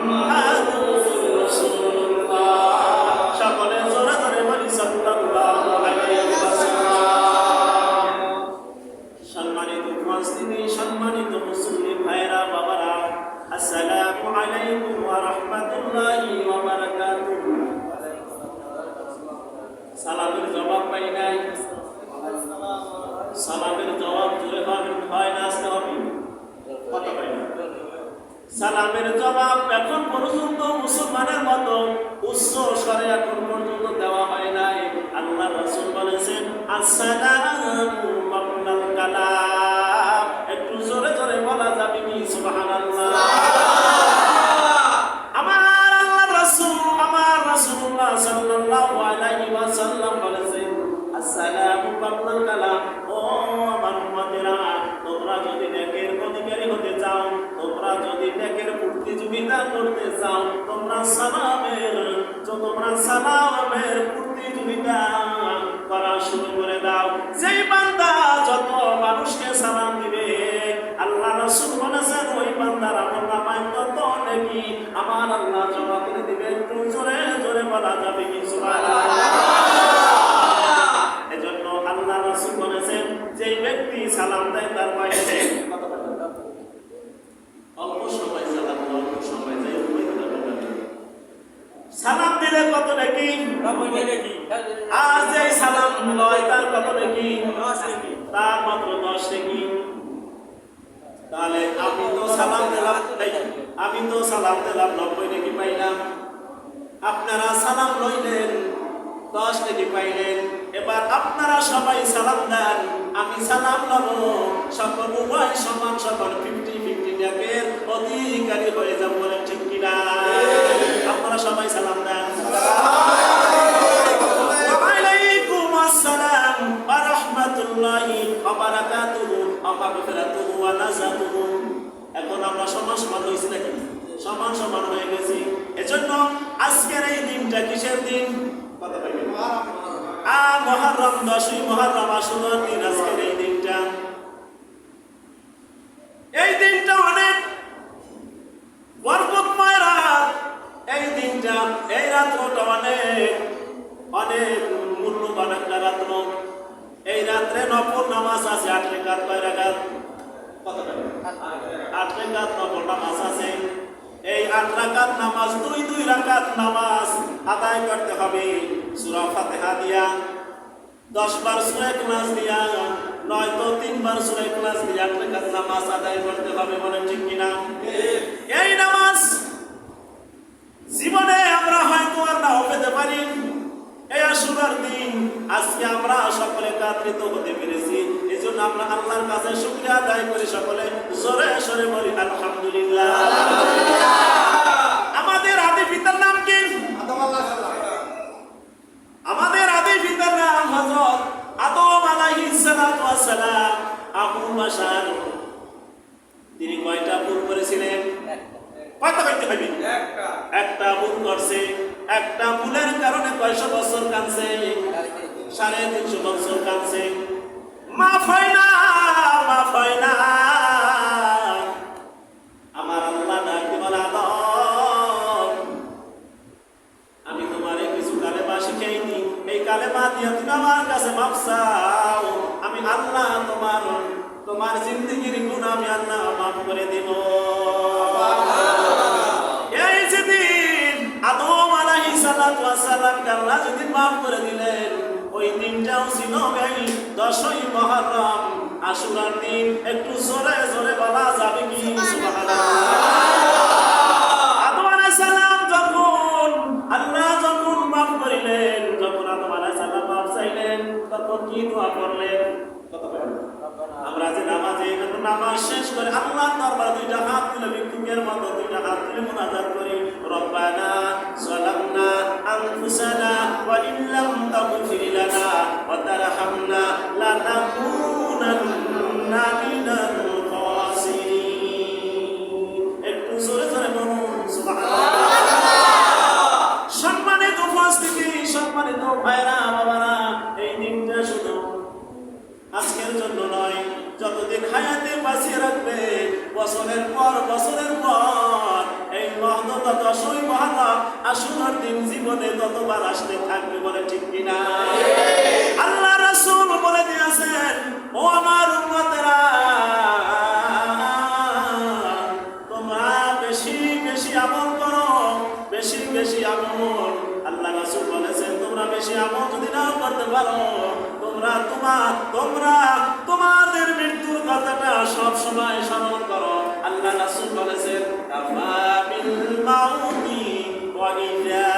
মুহাম্মাদুর রাসূলুল্লাহ। সকলে জোরে জোরে বলি সাল্লাল্লাহু আলাইহি ওয়াসাল্লাম। সম্মানিত উপস্থিতি, সম্মানিত মুসলিম ভাইরা বাবারা, আসসালামু আলাইকুম ওয়া রাহমাতুল্লাহি ওয়া বারাকাতুহু। সালামের জবাব পাই নাই, সালামের জবাব জোরে হয় না আসতে হবে, কথা পাই না। সালামের জবাব এখন পর্যন্ত মুসলমানের মতো উচ্চ স্বরে এখন পর্যন্ত দেওয়া হয় নাই। আল্লাহ রাসূল বলেছেন আসসালামু মাবনাল কালাম। একটু জোরে জোরে বলা যাবে কি সুবহানাল্লাহ? আমার আল্লাহ রাসূল, আমার রাসূলুল্লাহ সাল্লাল্লাহু আলাইহি ওয়াসাল্লাম বলেছেন আসসালামু মাবনাল কালাম। ও আমার উম্মতেরা, তোমরা যদি নেকের অধিকারী হতে চাও, তোমরা যদি নেকের প্রতিযোগিতা করতে চাও, তোমরা সালামের প্রতিযোগিতা করা শুরু করে দাও। যেই বান্দা যত মানুষকে সালাম দিবে, আল্লাহ রাসূল বলেছেন ওই বান্দার আমলনামায় তত নেকি আমার আল্লাহ জমা করে দিবে। একটু জোরে জোরে বলা যাবে কি সুবহানাল্লাহ? এজন্য আল্লাহ রাসূল বলেছেন যে ব্যক্তি সালাম দেয় তার বাইরে অল্প সময় সালাম, অল্প সময় যায় সালাম দিলে কত নাকি, আর যে সালাম লয় তার কত নাকি, তার মাত্র 10 নাকি। তাহলে আমি তো সালাম দিলাম 90 নাকি পাইলাম, আপনারা সালাম লইলেন 10 নাকি পাইলেন। এবার আপনারা সবাই সালাম দেন, আমি সালাম লব, সকল উভয় সমান সমান 50-50 নেকের অধিকারী হয়ে যাব। বলেন ঠিক কিনা? আপনারা সবাই সালাম দেন। ওয়ালাইকুম আসসালাম ওয়া রাহমাতুল্লাহি ওয়া বারাকাতুহু ওয়া মাগফিরাতুহু ওয়া নাজাতুহু। এখন আমরা সমান সমান হইছি নাকি? সমান সমান হয়ে গেছি। এজন্য আজকের এই দিনটা কিসের দিন? কথা বলবেন। মুহররম, 10ই মুহররম আশুরার দিন আজকের এই দিনটা। এই দিনটা অনেক বরকতময় রাত। এই দিনটা, এই রাতটা অনেক অনেক মূল্যবান একটা রাত্র। এই রাত্রে নফল নামাজ আছে 8 রাকাত। কয় রাকাত? কত রাকাত? 8 রাকাত নফল নামাজ আছে। এই 8 রাকাত নামাজ 2 রাকাত নামাজ আদায় করতে হবে সূরা ফাতিহা দিয়া, 10 বার সূরা ইখলাস দিয়া, নয়তো 3 বার সূরা ইখলাস দিয়া 8 রাকাত নামাজ আদায় করতে হবে। বলেন ঠিক কিনা? এই নামাজ জীবনে আমরা হয়তো আর নাও পেতে পারি। এই আশুরার দিন আজকে আমরা সকলে একত্রিত হতে পেরেছি। এজন্য আমরা আল্লাহর কাছে শুকরিয়া আদায় করি। সকলে জোরে জোরে বলি আলহামদুলিল্লাহ। আমাদের আদি পিতার নাম কি? আমাদের আদি পিতার নাম হযরত আদম আলাইহিস সালাতু ওয়াস সালাম। আবুল বাশার তিনি কয়টা ভুল করেছিলেন? কয়টা করতে হবে? একটা ভুল করছে। একটা ভুলের কারণে কয়শো বছর কাঁদছে? 350 বছর কাঁদছে। মাফ হয় না, মাফ হয় না। আমার আল্লাহ ডাকতে বলে আদম, আমি তোমারে কিছু কালেমা শিখাই দিই, এই কালেমা দিয়ে তুমি আমার কাছে মাফ চাও, আমি আল্লাহ তোমার জিন্দেগির গুনাহ আমি আল্লাহ মাফ করে দেব। এই যেদিন আদম আলাইহিস সালাতু ওয়াস সালামকে আল্লাহ যেদিন মাফ করে দিলেন, ওই দিনটাও ছিল এই 10ই মুহররম আশুরার দিন। একটু জোরে জোরে বলা যাবে কি সুবহানাল্লাহ? আদম আলাইহিস সালাম যখন আল্লাহ যখন মাফ করিলেন, যখন আদম আলাইহিস সালাম মাফ চাইলেন, তখন কি দোয়া করলেন? আমরা যে নামাজে নামাজ শেষ করে আল্লাহর দরবারে 2টা হাত তুলে ভিক্ষুকের মতো 2টা হাত তুলে মুনাজাত করি, রব্বানা যালামনা আনফুসানা ওয়া ইল্লাম তাগফির লানা ওয়া তারহামনা লানাকুনান্না মিনাল খাসিরিন। একটু জোরে জোরে বলুন সুবহানাল্লাহ। সম্মানিত উপস্থিতি, সম্মানিত ভাইরা বাবারা, এই দিনটা শুধু আজকের জন্য নয়, যতদিন হায়াতে বাঁচিয়ে রাখবে, বছরের পর বছরের পর এই মহৎ অন্তত 10ই মুহররম আশুরার দিন জীবনে ততবার আসতে থাকবে, বলে ঠিক কিনা? আল্লাহ রাসূল বলে দিয়েছেন, ও আমার উম্মতেরা, তোমরা বেশি বেশি আমল করো, বেশি বেশি আমল। আল্লাহ রাসূল বলেছেন, তোমরা বেশি আমল যদি নাও করতে পারো, তোমরা তোমাদের মৃত্যুর কথাটা সব সময় স্মরণ করো। আল্লাহ রাসূল বলেছেন, কাফা বিল মাউতি ওয়াইদা।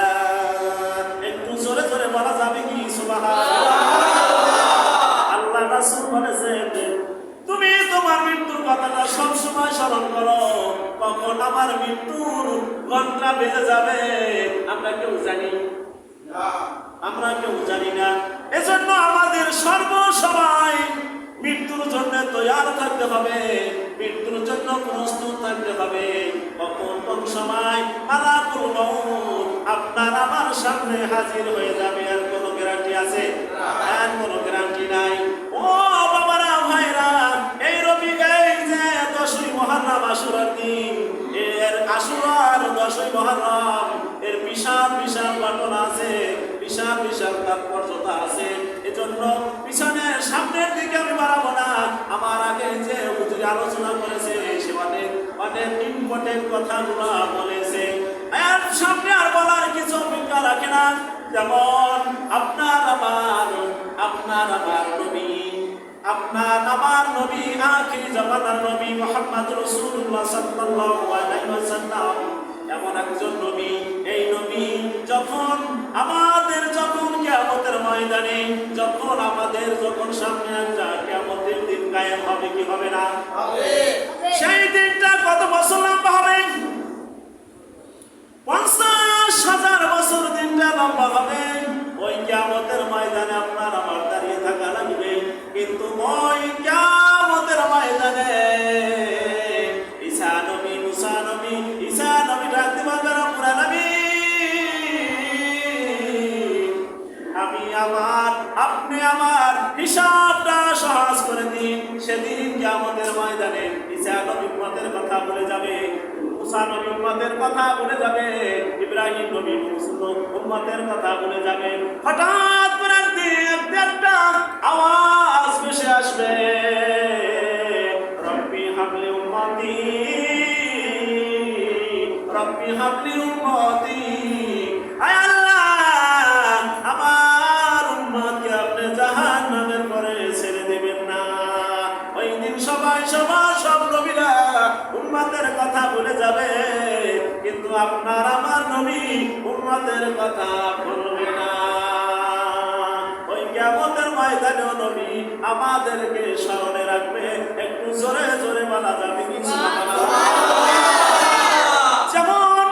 একটু জোরে জোরে বলা যাবে কি সুবহানাল্লাহ? আল্লাহ রাসূল বলেছেন, তুমি তোমার মৃত্যুর কথাটা সব সময় স্মরণ করো। কখন আমার মৃত্যুর ঘন্টা বেজে যাবে আমরা কেউ জানি না, আমরা কেউ জানি না। এজন্য আমাদের সর্বসময় মৃত্যুর জন্য তৈয়ার থাকতে হবে, মৃত্যুর জন্য প্রস্তুত থাকতে হবে। কখন কোন সময় মালাকুল মউত আপনার আমার সামনে হাজির হয়ে যাবে এর কোনো গ্যারান্টি আছে? এর কোনো গ্যারান্টি নাই। ও বাবারা, ভাইরা, এই রবি এই যে 10ই মুহররম আশুরার দিন, এর আশুরার 10ই মুহররম এর বিশাল বিশাল ঘটনা আছে, বিশাল বিশাল তাৎপর্যতা আছে। এজন্য পিছনের সামনের দিকে আমি বাড়াবো না। আমার আগে যে হুজুর আলোচনা করেছে সে অনেক অনেক ইম্পর্টেন্ট কথাগুলো বলেছে, এর সামনে আর বলার কিছু অপেক্ষা রাখে না। যেমন আপনার আমার নবী, আপনার আমার নবী, আখির জামানার নবী মুহাম্মদ রাসূলুল্লাহ সাল্লাল্লাহু আলাইহি ওয়াসাল্লাম এমন একজন নবী। এই নবী যখন কিয়ামতের ময়দানে যখন সামনে একটা কিয়ামতের দিন কায়েম হবে, কি হবে না? হবে। সেই দিনটা কত বছর লম্বা হবে? 50,000 বছর দিনটা লম্বা হবে। ওই কিয়ামতের ময়দানে আপনার আমার দাঁড়িয়ে থাকা লাগবে। কিন্তু ওই কিয়ামতের ময়দানে ঈসা নবী, মুসা নবী, ঈসা নবী ডাক দিবা রব্বুল আলামিন, আপনি আমার হিসাবটা সহজ করে দিন। সেদিন কিয়ামতের ময়দানে ঈসা নবী উম্মতের কথা বলে যাবে, মুসা নবী উম্মতের কথা বলে যাবে, ইব্রাহিম নবী উম্মতের কথা বলে যাবে। হঠাৎ করে একটা আওয়াজ ভেসে আসবে, রব্বি হাবলি উম্মতি, রব্বি হাবলি উম্মতি। আয় আল্লাহ, আমার উম্মতকে আপনি জাহান্নামের পরে ছেড়ে দেবেন না। ওই দিন সব নবীরা উম্মতের কথা বলে যাবে, কিন্তু আপনার আমার নবী উম্মতের কথা বলবে না। ওই কিয়ামতের ময়দানেও নবী আমাদেরকে স্মরণে রাখবে। একটু জোরে জোরে বলা যাবে কি সুবহানাল্লাহ? যেমন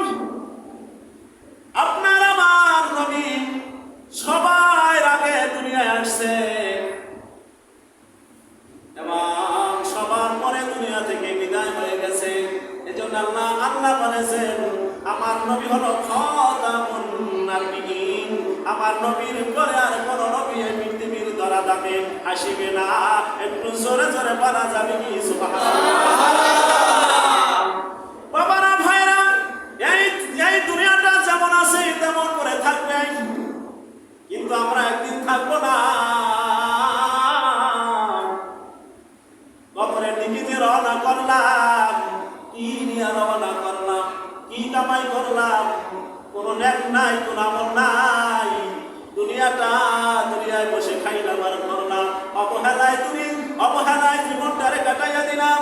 আপনার আমার নবী সবার আগে দুনিয়ায় আসছে এবং সবার পরে দুনিয়া থেকে বিদায় হয়ে গেছে। এজন্য আল্লাহ বলেছেন, আমার নবী হলো খাতামুন নাবিয়্যিন, আমার নবীর পরে আর কোন নবী এই পৃথিবীর ধরা দামে আসিবে না। একটু জোরে জোরে বলা যাবে কি সুবহানাল্লাহ? বাবারা, ভাইরা, এই দুনিয়াটা যেমন আছে তেমন করে থাকবে, কিন্তু আমরা একদিন থাকবো না। কবরের দিকে যে রওনা করলাম, কি নিয়ে রওনা করলাম, কি কামাই করলাম? কোনো নেক নাই, কোনো আমল নাই। দুনিয়ায় বসে খাইলাম আর করলাম, অবহেলায় জীবনটারে কাটাইয়া দিলাম।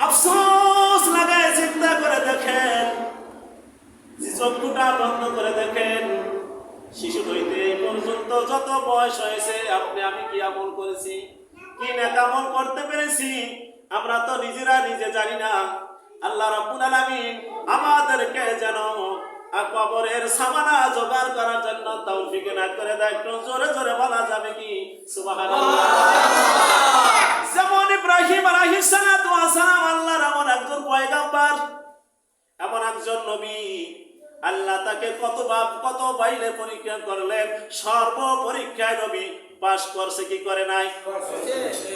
আফসোস লাগায় চিন্তা করে দেখেন, চক্ষুটা বন্ধ করে দেখেন, শিশু হইতে পর্যন্ত যত বয়স হয়েছে আমি কি আমল করেছি, কি নেক আমল করতে পেরেছি, আমরা তো নিজে জানি না। আল্লাহ রাব্বুল আলামিন আমাদেরকে যেন কবরের সামানা জোগাড় করার জন্য তৌফিক না করে দেয়। একটু জোরে জোরে বলা যাবে কি সুবহানাল্লাহ? যেমন ইব্রাহিম আলাইহিস সালাতু ওয়াস সালাম আল্লাহর এমন একজন পয়গম্বর, এমন একজন নবী, আল্লাহ তাকে কত বাইরে পরীক্ষা করলেন। সর্ব পরীক্ষায় নবী পাশ করছে কি করে নাই?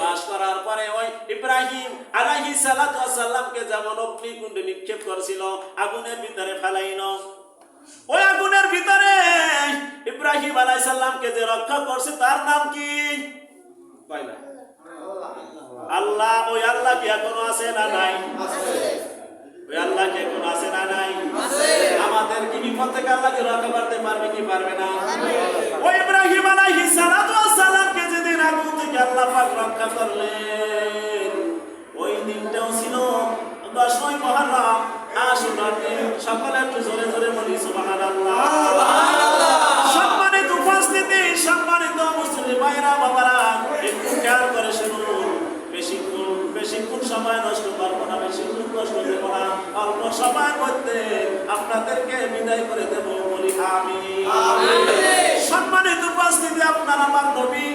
পাশ করার পরে ওই ইব্রাহিম আলাইহিস সালাতু ওয়াস সালামকে যেমন অগ্নিকুণ্ডে নিক্ষেপ করেছিল, আগুনের ভিতরে ফেলাইল, ওই আগুনের ভিতরে ইব্রাহিম আলাইহিস সালামকে যে রক্ষা করছে তার নাম কি? আল্লাহ। ওই আল্লাহ কি এখনো আছে না নাই? ওই আল্লাহ কি এখনো আছে না নাই? আমাদের কি বিপদ থেকে আল্লাহকে রক্ষা করতে পারবে কি পারবে না? ওই ইব্রাহিম আলাইহিস সালাতু ওয়াস সালামকে যেদিন আগুন থেকে আল্লাহ পাক রক্ষা করলেন, ওই দিনটাও ছিল 10ই মুহররম, আশুরার দিন। সকলে একটু জোরে জোরে বলি সুবহানাল্লাহ। সম্মানিত উপস্থিতি, সম্মানিত মুসলিম ভাইরা বাবারা, একটু খেয়াল করে শুনুন। বেশিক্ষণ সময় নষ্ট করবো না, বেশিক্ষণ কষ্ট দেব না, অল্প সময় মধ্যে আপনাদেরকে বিদায় করে দেব, বলি আমিন। সম্মানিত উপস্থিতি, আপনার আমার নবী,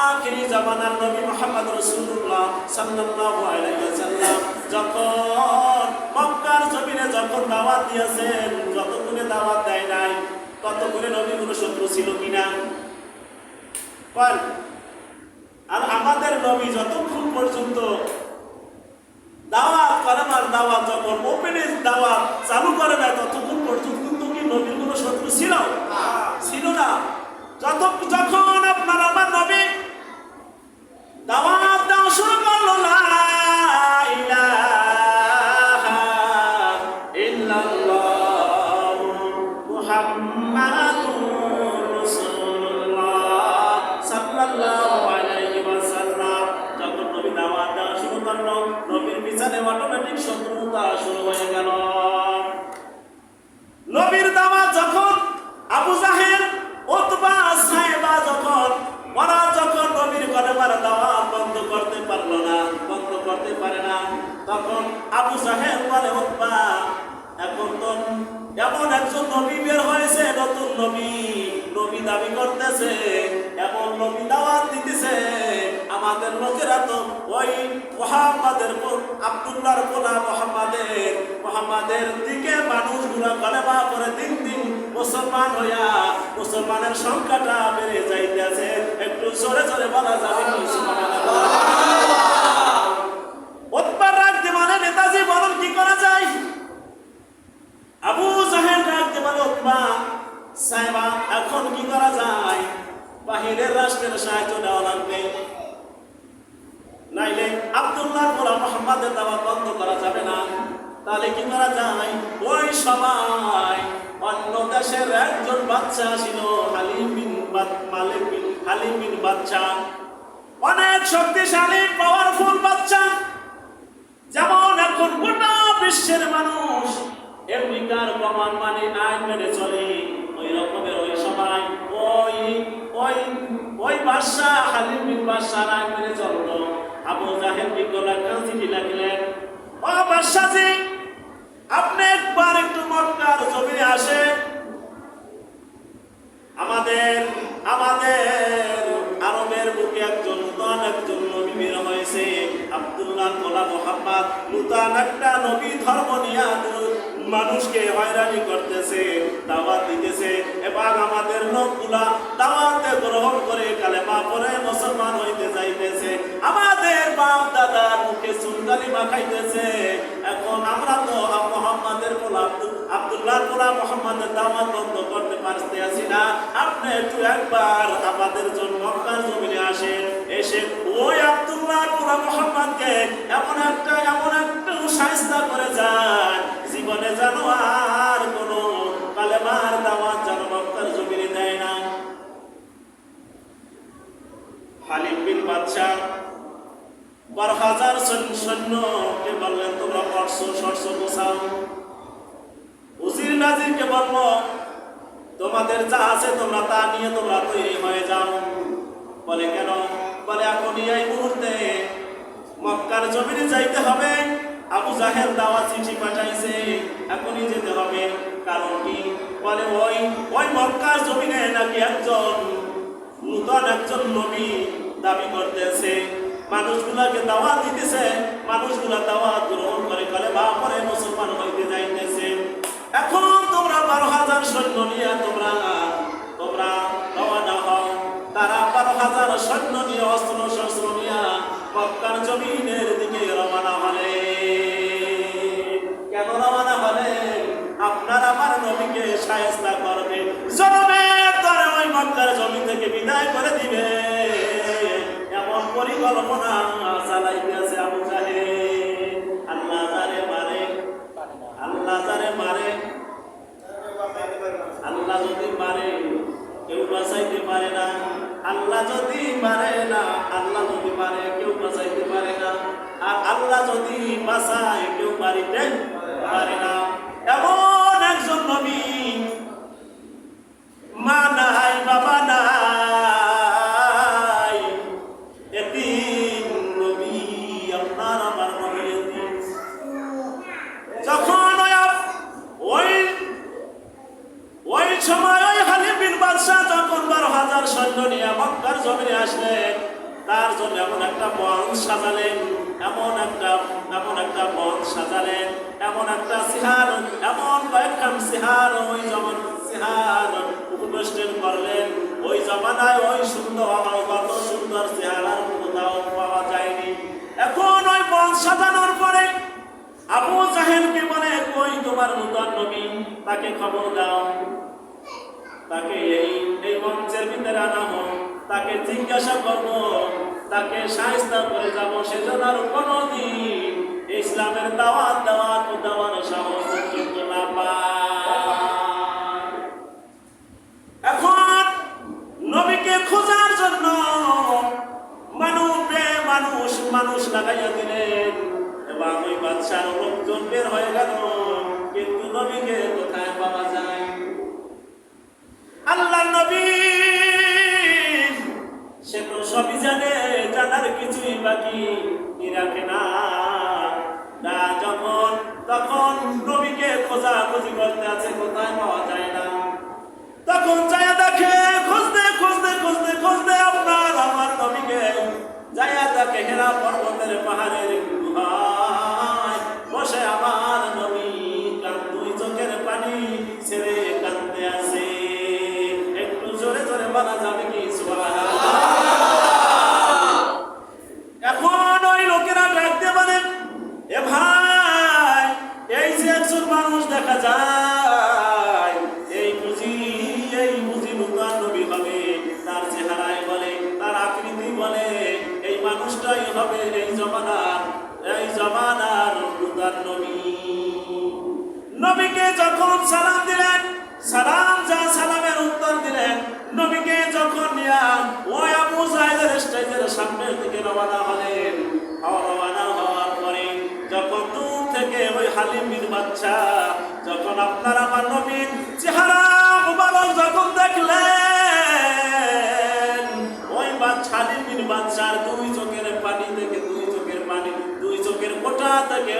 আখিরি জামানার নবী মুহাম্মদ রাসূলুল্লাহ সাল্লাল্লাহু আলাইহি ওয়াসাল্লাম যখন মক্কার জমিনে যখন দাওয়াত দিয়েছেন, যতক্ষণে দাওয়াত দেয় নাই ততক্ষণে নবীগুলো শত্রু ছিল কিনা? আর আমাদের নবী যতক্ষণ পর্যন্ত দাওয়াত কালেমার দাওয়াত যখন ওপেনের দাওয়াত চালু করে দেয় ততক্ষণ পর্যন্ত কিন্তু কি নবীর কোনো শত্রু ছিল? ছিল না। যখন আপনার আমার নবী দাওয়াত দেওয়া শুরু করলো, লা ইলাহা ইল্লাল্লাহ মুহাম্মাদুর রাসূলুল্লাহ সাল্লাল্লাহু আলাইহি ওয়াসাল্লাম, যখন নবী দাওয়াত দেওয়া শুরু করলো, নবীর পিছনে অটোমেটিক শত্রুতা শুরু হয়ে গেল। নবীর দাওয়াত যখন আবু জাহেল, উতবা, সাইবা যখন নবীর কলেমার দাওয়াত বন্ধ করতে পারে না, তখন আবু জাহেল বলে, উতবা, এখন তো এমন একজন নবী বের হয়েছে, নতুন নবী দাবি করতেছে, এমন নবী দাওয়াত দিতেছে, আমাদের লোকেরা তো ওই মুহাম্মাদের আব্দুল্লাহর পোলা মুহাম্মাদের দিকে মানুষগুলো কলেমা করে দিন দিন মুসলমান হইয়া মুসলমানের সংখ্যাটা বেড়ে যাইতেছে। একটু জোরে জোরে বলা যাবে কি সুবহানাল্লাহ? উতবা রাখতে মানে নেতাজি বলেন কি করা যায়? আবু জাহেল রাখতে বলে, উতবা, সাইবা, এখন কি করা যায়? বাহিরের রাষ্ট্রের সাহায্য নেওয়া লাগবে, নাইলে আব্দুল্লাহর পোলা মুহাম্মাদের দাওয়াত বন্ধ করা যাবে না। তাহলে কি করা যায়? ওই সময় অন্য দেশের একজন বাচ্চা ছিল, হালিম বিন বাচ্চা, অনেক শক্তিশালী পাওয়ারফুল বাচ্চা। যেমন এখন গোটা বিশ্বের মানুষ আমেরিকার কমান মানে আইন মেনে চলে, ওই রকমের ওই সময় ওই বাদশা হালিম বিন বাদশার আইন মেনে চলতো। আবু জাহেল কি করলেন? চিঠি লিখলেন, ও বাদশাজি, আপনি একবার একটু মক্কার জমিনে আসেন, আমাদের আরবের বুকে একজন নবী বের হয়েছে, আব্দুল্লাহ পোলা মুহাম্মদ, নূতন একটা নবী ধর্ম নিয়ে মানুষকে হয়রানি করতেছে, দাওয়াত দিতেছে, এবং আমাদের লোকগুলা দাওয়াতে গ্রহণ করে কালেমা পড়ে মুসলমান হইতে যাইতেছে, আমাদের বাপ দাদার মুখে চুনকালি মাখাইতেছে। এখন আমরা তো মুহাম্মাদের পোলা আব্দুল্লাহর পোলা মুহাম্মাদের দাওয়াত বন্ধ করতে পারতেছি না, আপনি একটু একবার আমাদের জন্য মক্কার জমিনে আসেন, এসে ওই আব্দুল্লাহর পোলা মুহাম্মাদকে এমন একটা শায়েস্তা করে যান, জীবনে যেন আর কোন কালেমার দাওয়াত যেন মক্কার জমিনে দেয় না। হালিম বিন বাদশা 12,000 সৈন্যকে বললেন, তোমরা শস্য গোছাও। উজির নাজিরকে বলল, তোমাদের যা আছে তোমরা তা নিয়ে তোমরা তৈরি হয়ে যাও। বলে কেন? বলে এখনই এই মুহূর্তে মক্কার জমিনে যাইতে হবে, আবু জাহেল দাওয়াত চিঠি পাঠাইছে, এখনই যেতে হবে। কারণ কি? বলে ওই মক্কার জমিনে নাকি নূতন একজন নবী দাবি করতেছে, মানুষগুলাকে দাওয়াত দিতেছে, মানুষগুলা দাওয়াত গ্রহণ করে কালেমা পড়ে মুসলমান হইতে যাইতেছে। এখন তোমরা 12,000 সৈন্য নিয়ে তোমরা রওনা হও। তারা 12,000 নিয়ে অস্ত্র শস্ত্র নিয়ে মক্কার জমিনের দিকে রওনা হলেন। কেন রওনা হলেন? আপনার আমার নবীকে শায়েস্তা করবে, জনমের তরে ওই মক্কার জমি থেকে বিদায় করে দিবে, এমন পরিকল্পনা চালাইতেছে আবু জাহেল। আল্লাহ তারে মারে, আল্লাহ তারে মারে, আল্লাহ যদি মারে কেউ বাঁচাইতে পারে না। আল্লাহ যদি মারে না, আল্লাহ যদি মারে কেউ বাঁচাইতে পারে না। আর আল্লাহ যদি বাঁচায় কেউ মারিতে পারে না। এমন একজন নবী, মা নাই বাবা নাই, এতিম নবী, আপনার আমার নবী এতিম। যখন ওই সময় ওই হালিম বিন বাদশাহ যখন 12,000 সৈন্য নিয়ে মক্কার জমিনে আসলেন, তার জন্য এমন একটা মঞ্চ সাজালেন, এমন একটা মঞ্চ সাজালেন, এমন একটা সিহার, এমন কয়েকটা সিহার, ওই যেমন সিহার উপবেষ্টন করলেন। ওই জমানায় ওই সুন্দর, কত সুন্দর সিহার কোথাও পাওয়া যায়নি। এখন ওই মঞ্চ সাজানোর পরে আবু জাহেলকে বলে, কই তোমার নূতন নবী, তাকে খবর দাও, তাকে এই মঞ্চের ভিতরে আনা হোক, তাকে জিজ্ঞাসা করবো, তাকে শায়েস্তা করে যাব, সেজন্য আর কোনদিন ইসলামের দাওয়াত দেওয়ার সাহস কিন্তু না পায়। এখন নবীকে খোঁজার জন্য মানুষ লাগাইয়া দিলেন এবং ওই বাদশার লোকজন বের হয়ে গেল, কিন্তু নবীকে কোথায় পাওয়া যায়? আল্লাহ নবী সে তো সবই জানে, জানার কিছুই বাকি রাখে না। তখন নবীকে খোঁজাখুঁজি করতে আছে, কোথায় পাওয়া যায় না। তখন যায়া দেখে, খুঁজতে আপনার আমার নবীকে যায়া দেখে হেরা পর্বতের পাহাড়ের গুহায় বসে আমার নবী দুই চোখের পানি ছেড়ে কাঁদতে আছে। একটু জোরে জোরে বলা যাবে কি সুবহানাল্লাহ? এখন ওই লোকেরা ডাকতে পারে, এ ভাই, এই যে একজন মানুষ দেখা যায়, এই বুঝি নূতন নবী হবে, তার চেহারায় বলে, তার আকৃতি বলে এই মানুষটাই হবে এই জমানার নূতন নবী। নবীকে যখন সালাম দিলেন, সালামের উত্তর দিলেন, নবীকে যখন নিয়া ওই আবু জাহেলের স্টেজের সামনের দিকে রওনা হলেন, রওনা হওয়ার পরে যখন দূর থেকে ওই হালিম বিন বাদশাহ যখন আপনার আমার নবীর চেহারা মুবারক যখন দেখলেন, ওই হালিম বিন বাদশার দুই চোখের পানি থেকে দুই চোখের কোটা থেকে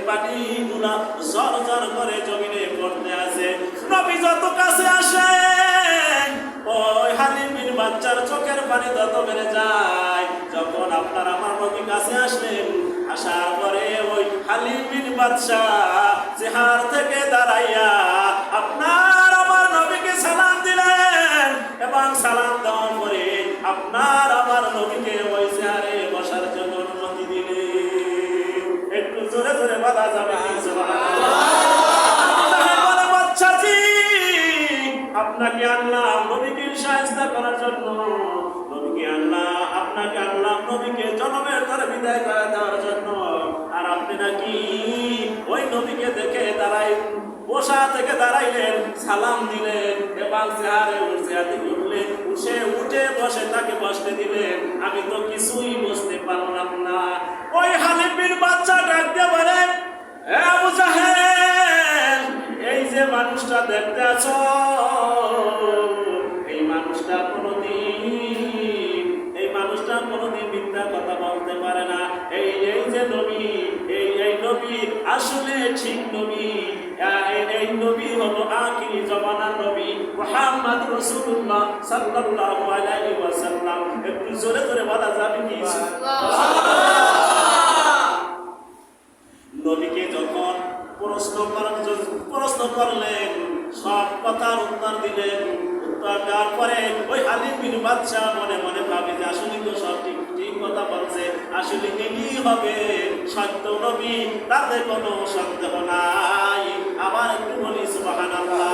পানি গুলা জর জর করে জমিনে পড়তে আছে। নবী যত কাছে আসে, ওই হালিম বিন বাদশার চোখের পানি তত বেড়ে যায়। যখন আপনার আমার নবী কাছে আসলেন, আসার পরে ওই হালিম বিন বাদশাহ চেহার থেকে দাঁড়াইয়া আপনার আমার নবীকে সালাম দিলেন এবং সালাম দেওয়ার পরে আপনার আমার নবীকে ওই চেহারে বসার জন্য অনুমতি দিলেন। একটু জোরে জোরে বলা যাবে কি সুবহানাল্লাহ? বাদশাজি, আপনাকে আনলাম নবীকে শায়েস্তা করার জন্য, নবীকে আনলাম, আপনাকে আনলাম নবীকে জনমের তরে বিদায় করে দেওয়ার জন্য। আর আপনি নাকি ওই নবীকে দেখে বসা থেকে দাঁড়াইলেন, সালাম দিলেন এবং উঠে বসে তাকে বসতে দিলেন। আমি তো কিছুই বুঝতে পারলাম না। ওই হালিম বিন বাদশাহ ডাকতে বলে, আবু জাহেল, এই যে মানুষটা দেখতে আছো, এই মানুষটা কোনদিন মিথ্যা কথা বলতে পারে না। এই যে নবী, এই নবী আসলে ঠিক নবী। এই নবী হলো আখিরি জামানার নবী মুহাম্মদ রাসূলুল্লাহ সাল্লাল্লাহু আলাইহি ওয়াসাল্লাম। একটু জোরে জোরে বলা যাবে কি সুবহানাল্লাহ? নবীকে যখন প্রশ্ন করলেন, সব কথার উত্তর দিলেন। তারপরে ওই হালিম বিন বাদশাহ মনে মনে ভাবে যে আসলে তো সব ঠিক ঠিক কথা বলছে, আসলে কি হবে, সত্য নবী, তাতে কোনো সন্দেহ নাই। আবার একটু বলি সুবহানাল্লাহ।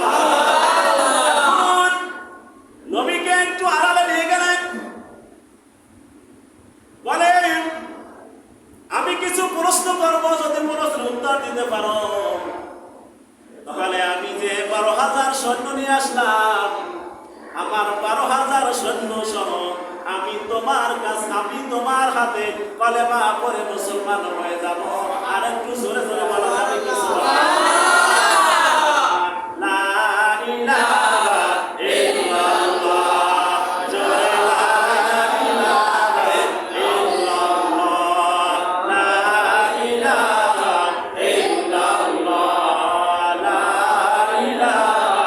নবীকে একটু আড়ালে নিয়ে গেলেন, বলে আমি কিছু প্রশ্ন করবো, যদি প্রশ্নের উত্তর দিতে পারো তাহলে আমি যে 12,000 সৈন্য নিয়ে আসলাম, আমার 12,000 সৈন্য সহ আমি তোমার হাতে কলেমা পড়ে মুসলমান হয়ে যাব। আর একটু জোরে জোরে বলা যাবে কি লা ইলাহা ইল্লাল্লাহ, জোরে লা ইলাহা ইল্লাল্লাহ, লা ইলাহা ইল্লাল্লাহ, লা ইলাহা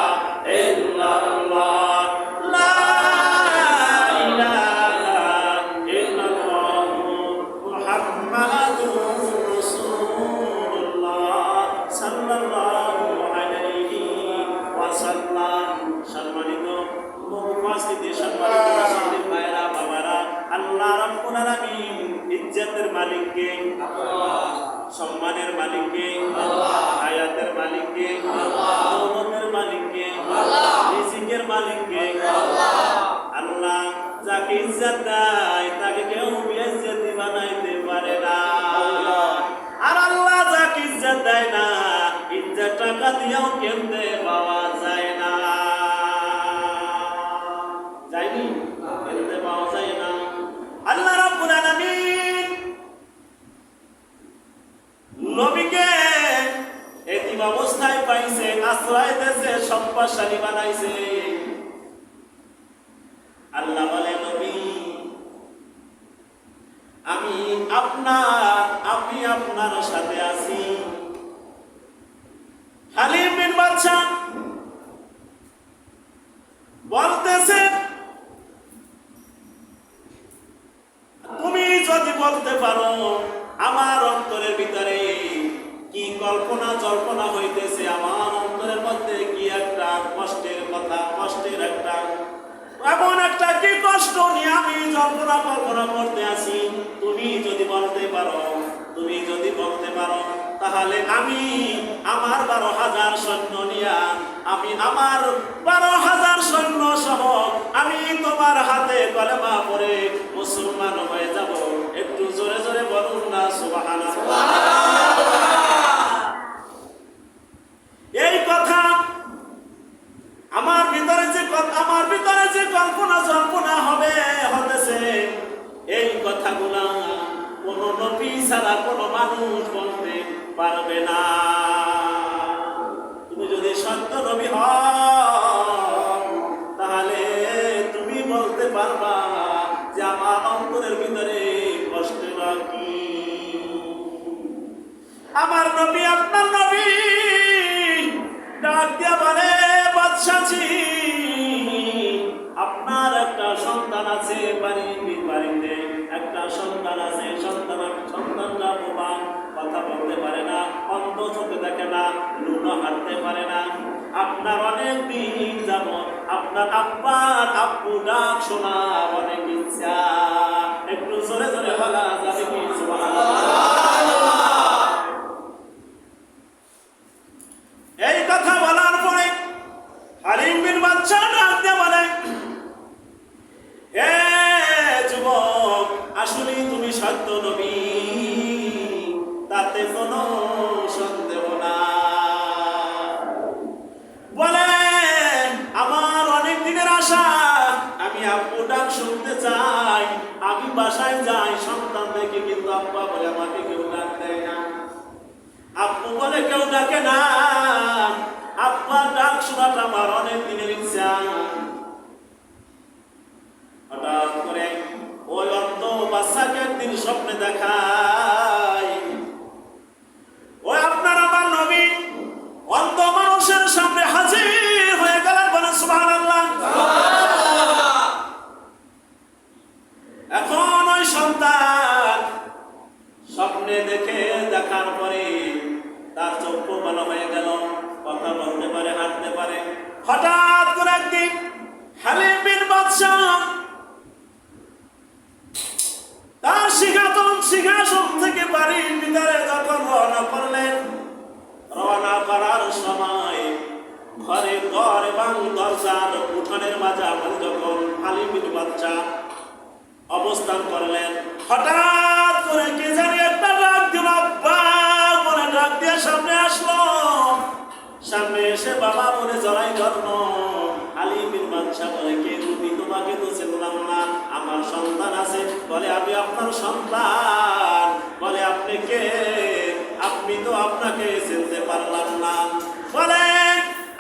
ইল্লাল্লাহ, লা ইলাহা ইল্লাল্লাহ, মুহাম্মাদুর রাসূলুল্লাহ সাল্লাল্লাহু আলাইহি ওয়াসাল্লাম। সম্মানিত উপস্থিতি, সম্মানিত মুসলিম ভাইরা বাবারা, আল্লাহ রাব্বুল আলামিন ইজ্জতের মালিক কে? আল্লাহ। সম্মানের মালিক কে? আল্লাহ। হায়াতের মালিক কে? আল্লাহ। দৌলতের মালিক কে? আল্লাহ। রিজিকের মালিক কে? আল্লাহ। আল্লাহ যাকে ইজ্জত দেয় তাকে কেউ বেইজ্জতি বানাইতে পারে না। আর আল্লাহ যাকে ইজ্জত দেয় না, ইজ্জত টাকা দিয়েও কেমনে পাওয়া যায় না। যায়নি? কেমনে পাওয়া যায় না। আল্লাহ রাব্বুল আলামিন নবীকে এতিম অবস্থায় পাইছে, আশ্রয় দিয়েছে, সম্পদশালী বানাইছে। আল্লাহ বলে নবী, আমি আপনার সাথে আছি। হালিম বিন বাদশাহ বলতেছে, তুমি যদি বলতে পারো আমার অন্তরের ভিতরে কি কল্পনা জল্পনা হইতেছে, আমার অন্তরের মধ্যে কি একটা কষ্টের কথা, কষ্টের একটা এমন একটা কি কষ্ট নিয়ে আমি জল্পনা কল্পনা করতে আছি, তুমি যদি বলতে পারো তাহলে আমি আমার 12,000 সৈন্য নিয়ে, আমি আমার 12,000 সৈন্য সহ আমি তোমার হাতে কলেমা পড়ে মুসলমান হয়ে যাব। একটু জোরে জোরে বলুন না সুবহানাল্লাহ। এই কথা আমার ভিতরে যে কল্পনা জল্পনা হতেছে, এই কথাগুলা কোন নবী ছাড়া কোন মানুষ বলতে পারবে না। তুমি যদি সত্য নবী হও তাহলে তুমি বলতে পারবা যে আমার অন্তরের ভিতরে কষ্ট কি। আমার নবী, আপনার নবী ডাক দিয়া বলে, বাদশাহী, আপনার একটা সন্তান আছে, বাড়িতে একটা সন্তান আছে, সন্তানটা বোবা, কথা বলতে পারে না, অন্ধ, চোখে দেখে না, লুনো হাঁটতে পারে না। আপনার অনেক দিন যাব আপনার আব্বু ডাক শোনা অনেক ইচ্ছা। একটু জোরে জোরে বলা যাবে কি সুবহানাল্লাহ। এই কথা বলার পরে হালিম বিন বাদশাহ ডাক দিয়ে বলে, হে যুবক, আসলে তুমি সত্য নবী, তাতে কোনো সন্দেহ না। বলে আমার অনেক দিনের আশা, আমি আব্বু ডাক শুনতে চাই, আমি বাসায় যাই সন্তান দেখে, কিন্তু আব্বা বলে আমাকে কেউ ডাক দেয় না। আব্বু বলে কেউ ডাকে না, আব্বার ডাক শোনাটা আমার অনেক দিনের ইচ্ছা। হঠাৎ করে ওই অন্ধ বাচ্চাকে একদিন স্বপ্নে দেখায়, ওই আপনার আমার নবী অন্ধ মানুষের সামনে হাজির হয়ে গেলেন। বলেন সুবহানাল্লাহ। এখন ওই সন্তান স্বপ্নে দেখার পরে তার চক্ষু ভালো হয়ে গেল, কথা বলতে পারে, হাঁটতে পারে। হঠাৎ করে একদিন বাদশাহ তার সিংহাসন থেকে বাড়ির ভিতরে যখন রওনা করলেন, রওনা করার সময় ঘরের ঘর এবং দরজার উঠানের মাঝামাঝি যখন আলী বিন বাদশাহ অবস্থান করলেন, হঠাৎ করে কে জানি একটা ডাক দিল, আব্বা বলে ডাক দিয়ে সামনে আসলো। সামনে এসে বাবা বলে জড়াই ধরল। আলী বিন বাদশাহ বলে, কে তুমি? তোমাকে তো চিনলাম না, আমার সন্তান আছে। বলে, আমি আপনার সন্তান। বলে, আপনি কে? আপনি তো আপনাকে চিনতে পারলাম না। বলে,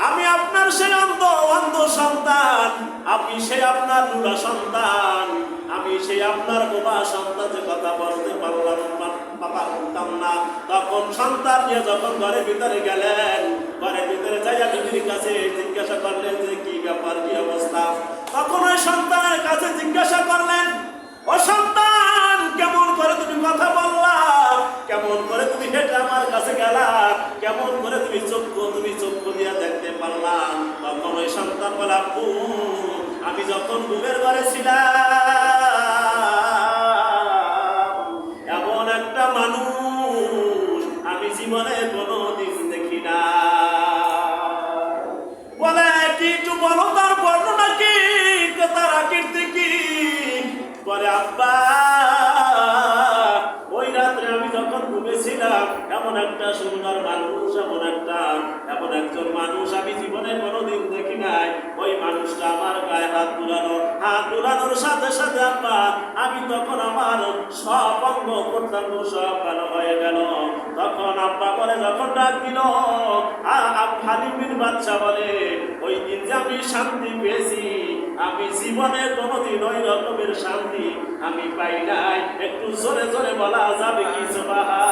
আমি আপনার সেই অন্ধ সন্তান, আমি সেই আপনার লুলা সন্তান, আমি সেই আপনার বোবা সন্তান, যে কথা বলতে পারতাম না। তখন সন্তান নিয়ে যখন ঘরের ভিতরে গেলেন, ঘরের ভিতরে যাইয়া বিবির কাছে জিজ্ঞাসা করলেন যে কি ব্যাপার, কি অবস্থা। তখন ওই সন্তানের কাছে জিজ্ঞাসা করলেন, ও সন্তান, কেমন করে তুমি কথা বললা? কেমন করে তুমি হেঁটে আমার কাছে গেলা? কেমন করে তুমি চক্ষু দিয়ে দেখতে পারলাম? তখন ওই সন্তান বলে, আব্বু, আমি যখন ঘুমের ঘরে ছিলাম, এমন একটা মানুষ আমি জীবনে কোনোদিন দেখি না। বলে, কি একটু বলো তার বর্ণনা কি, তার আকৃতি কি? বলে, আব্বা, ওই রাত্রে আমি যখন ঘুমেছিলাম, এমন একটা সুন্দর মানুষ, এমন একজন মানুষ আমি জীবনে কোনোদিন দেখি নাই। ওই মানুষটা আমার গায়ে হাত বুলানোর সাথে সাথে আব্বা, আমি তখন আমার সব অঙ্গ প্রত্যঙ্গ সব ভালো হয়ে গেল। তখন আব্বা বলে, যখন ডাক দিল, আলী বিন বাদশাহ বলে, ওই দিন যে আমি শান্তি পেয়েছি, আমি জীবনে কোনোদিন ওই রকমের শান্তি আমি পাই নাই। একটু জোরে জোরে বলা যাবে কি সুবহানাল্লাহ?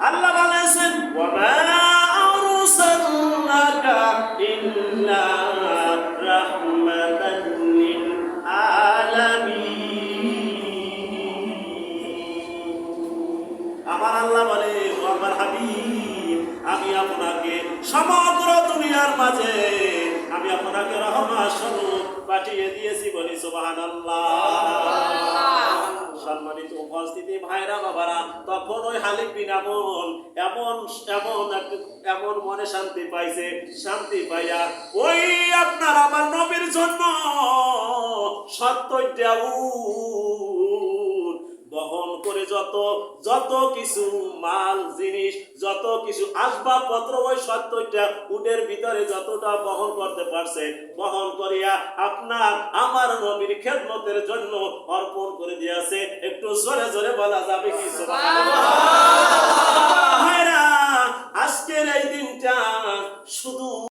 আল্লাহ বলেছেন, ওয়া মা আরসালনাকা ইল্লা রাহমাতান লিল আলামিন। আমার আল্লাহ বলে, ও আমার হাবিব, আমি আপনাকে সমগ্র দুনিয়ার মাঝে আমি আপনাকে রহমত স্বরূপ পাঠিয়ে দিয়েছি। বলি সুবহানাল্লাহ। সম্মানিত উপস্থিতি ভাইরা বাবারা, তখন ওই হালিফ বিন আমর এমন মনে শান্তি পাইছে, শান্তি পাইয়া ওই আপনার আমার নবীর জন্য 70টা উট বহন করে যত কিছু মাল জিনিস, যত কিছু আসবাবপত্র ওই 70টা উটের ভিতরে যতটা বহন করতে পারছে, বহন করিয়া আপনার আমার নবীর খেদমতের জন্য অর্পণ করে দিয়েছে। একটু জোরে জোরে বলা যাবে কি সুবহানাল্লাহ? ভাইরা, আজকের এই দিনটা শুধু